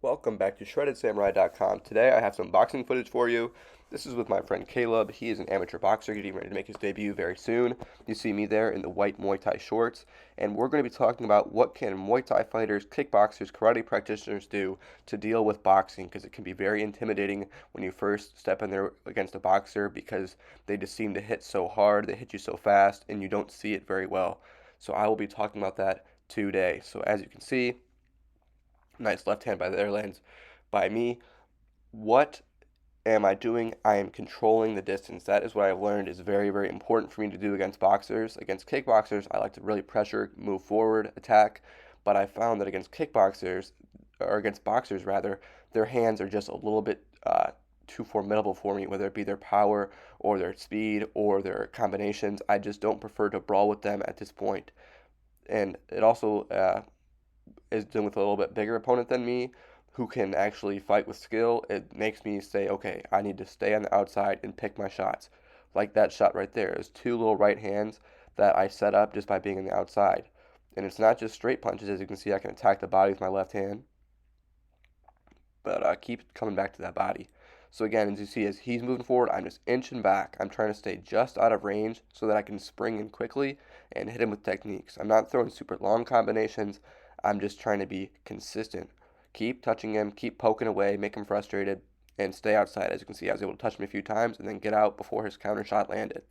Welcome back to ShreddedSamurai.com. Today I have some boxing footage for you. This is with my friend Caleb. He is an amateur boxer getting ready to make his debut very soon. You see me there in the white Muay Thai shorts. And we're going to be talking about what can Muay Thai fighters, kickboxers, karate practitioners do to deal with boxing, because it can be very intimidating when you first step in there against a boxer because they just seem to hit so hard, they hit you so fast, and you don't see it very well. So I will be talking about that today. So as you can see, nice left hand by the airlands by me. What am I doing? I am controlling the distance. That is what I've learned is very, very important for me to do against boxers. Against kickboxers, I like to really pressure, move forward, attack. But I found that against kickboxers, or against boxers rather, their hands are just a little bit too formidable for me, whether it be their power or their speed or their combinations. I just don't prefer to brawl with them at this point. And it also is dealing with a little bit bigger opponent than me who can actually fight with skill. It makes me say, okay, I need to stay on the outside and pick my shots. Like that shot right there. It's two little right hands that I set up just by being on the outside. And it's not just straight punches. As you can see, I can attack the body with my left hand, but keep coming back to that body. So again, as you see, as he's moving forward, I'm just inching back. I'm trying to stay just out of range so that I can spring in quickly and hit him with techniques. I'm not throwing super long combinations. I'm just trying to be consistent. Keep touching him, keep poking away, make him frustrated, and stay outside. As you can see, I was able to touch him a few times and then get out before his counter shot landed.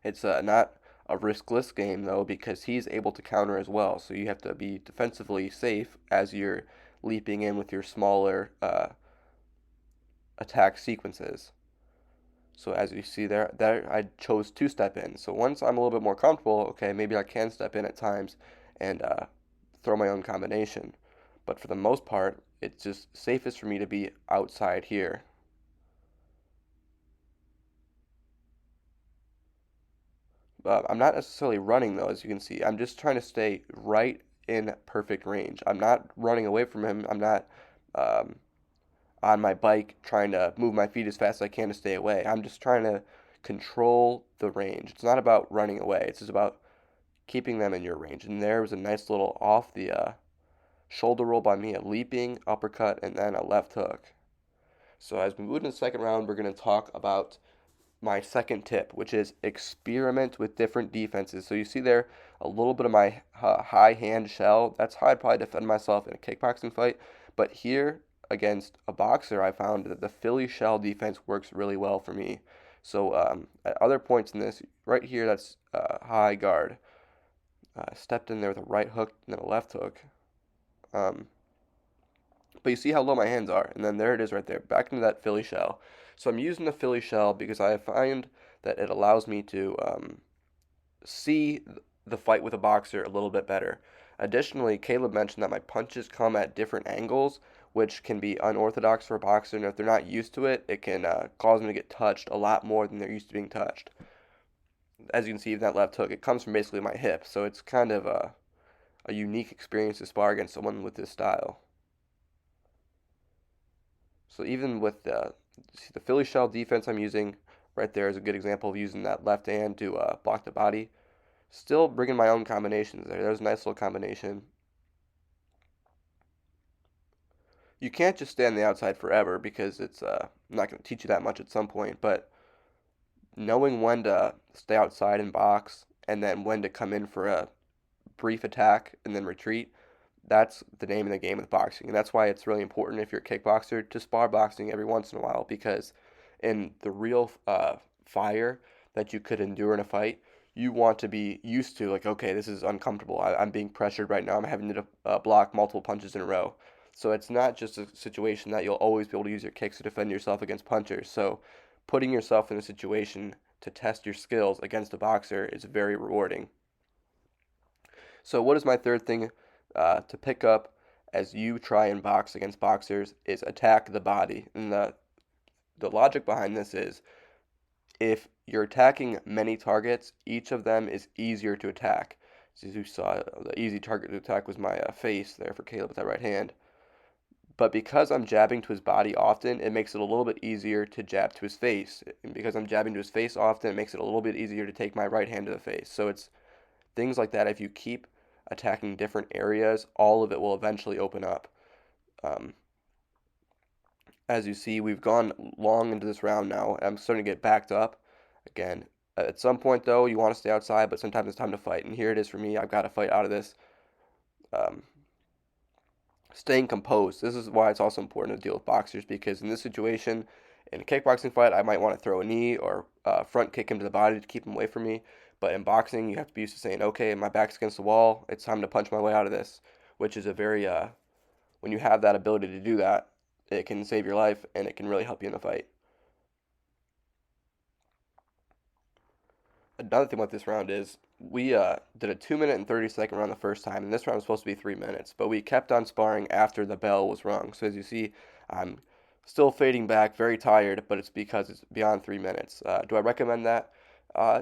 It's not a riskless game, though, because he's able to counter as well. So you have to be defensively safe as you're leaping in with your smaller attack sequences. So as you see there I chose to step in. So once I'm a little bit more comfortable, okay, maybe I can step in at times and throw my own combination. But for the most part, it's just safest for me to be outside here. I'm not necessarily running though, as you can see. I'm just trying to stay right in perfect range. I'm not running away from him. I'm not um, on my bike trying to move my feet as fast as I can to stay away. I'm just trying to control the range. It's not about running away. It's just about keeping them in your range. And there was a nice little off the shoulder roll by me, a leaping uppercut, and then a left hook. So as we move into the second round, we're going to talk about my second tip, which is experiment with different defenses. So you see there a little bit of my high hand shell. That's how I'd probably defend myself in a kickboxing fight. But here against a boxer, I found that the Philly shell defense works really well for me. So at other points in this, right here, that's high guard. Stepped in there with a right hook and then a left hook. Um, but you see how low my hands are, and then there it is right there, back into that Philly shell. So I'm using the Philly shell because I find that it allows me to see the fight with a boxer a little bit better. Additionally, Caleb mentioned that my punches come at different angles, which can be unorthodox for a boxer, and if they're not used to it, it can cause them to get touched a lot more than they're used to being touched. As you can see, even that left hook, it comes from basically my hip, so it's kind of a unique experience to spar against someone with this style. So even with the Philly shell defense I'm using right there is a good example of using that left hand to block the body. Still bringing my own combinations there. There's a nice little combination. You can't just stay on the outside forever because it's not going to teach you that much at some point. But knowing when to stay outside and box and then when to come in for a brief attack and then retreat, that's the name of the game with boxing. And that's why it's really important if you're a kickboxer to spar boxing every once in a while, because in the real fire that you could endure in a fight, you want to be used to, like, okay, this is uncomfortable. I'm being pressured right now. I'm having to block multiple punches in a row. So it's not just a situation that you'll always be able to use your kicks to defend yourself against punchers. So putting yourself in a situation to test your skills against a boxer is very rewarding. So what is my third thing to pick up as you try and box against boxers is attack the body. And the logic behind this is if you're attacking many targets, each of them is easier to attack. As you saw, the easy target to attack was my face there for Caleb with that right hand. But because I'm jabbing to his body often, it makes it a little bit easier to jab to his face. And because I'm jabbing to his face often, it makes it a little bit easier to take my right hand to the face. So it's things like that. If you keep attacking different areas, all of it will eventually open up. Um, as you see, we've gone long into this round now. I'm starting to get backed up. Again, at some point, though, you want to stay outside, but sometimes it's time to fight. And here it is for me. I've got to fight out of this. Um, Staying composed. This is why it's also important to deal with boxers, because in this situation, in a kickboxing fight, I might want to throw a knee or front kick him to the body to keep him away from me. But in boxing, you have to be used to saying, okay, my back's against the wall. It's time to punch my way out of this, which is a very, when you have that ability to do that, it can save your life and it can really help you in a fight. Another thing with this round is we did a 2 minute and 30-second round the first time, and this round was supposed to be 3 minutes, but we kept on sparring after the bell was rung. So as you see, I'm still fading back, very tired, but it's because it's beyond 3 minutes. Do I recommend that?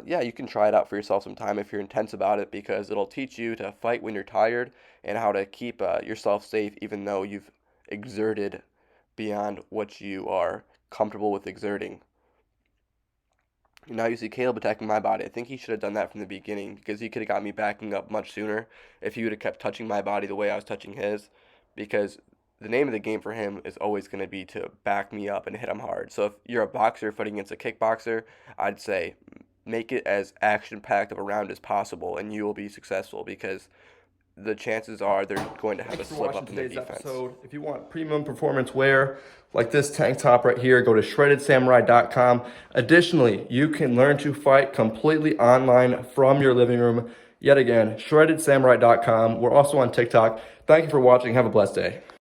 Yeah, you can try it out for yourself sometime if you're intense about it, because it'll teach you to fight when you're tired and how to keep yourself safe even though you've exerted beyond what you are comfortable with exerting. Now you see Kaleb attacking my body. I think he should have done that from the beginning because he could have got me backing up much sooner if he would have kept touching my body the way I was touching his. Because the name of the game for him is always going to be to back me up and hit him hard. So if you're a boxer fighting against a kickboxer, I'd say make it as action-packed of a round as possible and you will be successful because the chances are they're going to have a Thanks for slip watching up in their today's defense. episode. If you want premium performance wear like this tank top right here, go to shreddedsamurai.com. Additionally, you can learn to fight completely online from your living room. Yet again, shreddedsamurai.com. We're also on TikTok. Thank you for watching. Have a blessed day.